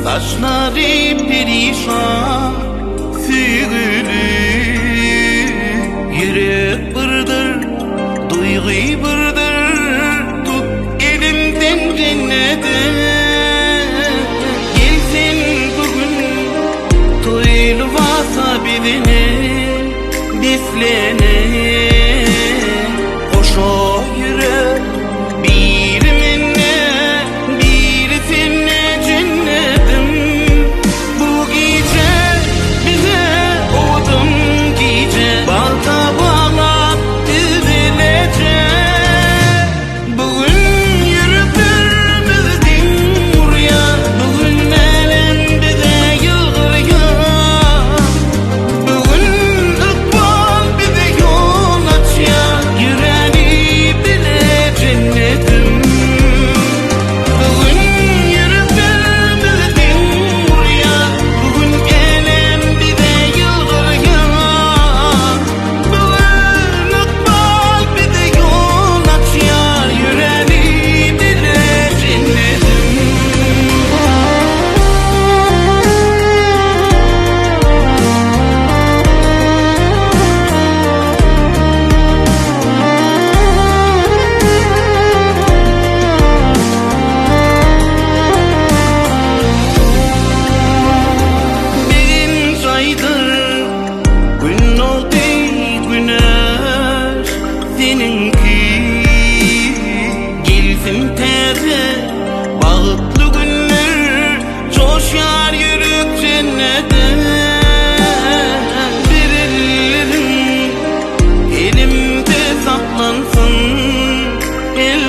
Saçları perişan sügülü, yürek bırdır, duygu bırdır. Tut elimden cennete, gelsin bugün toylu vasa bedene, beslene. Koşo yürek bir minne, bir seninle cennetim. Bu gece bize odun gece, balta bağlap dizilecek. Bugün yürütürmüzdün buraya, bugün elin bize yığırıyor. Bugün ıkbal bize yol açıyor, yüreği bile cennetim. Bugün yürütürmüzdün buraya, bugün elin bize yığırıyor. Bugün ıkbal bize yol açıyor, yüreği bile cennetim. Birinci aydır gün oldu güneş seninki, gelsin teze bağıtlı günler, coşar yürek cennete. Bir ellerin elimde saklansın, el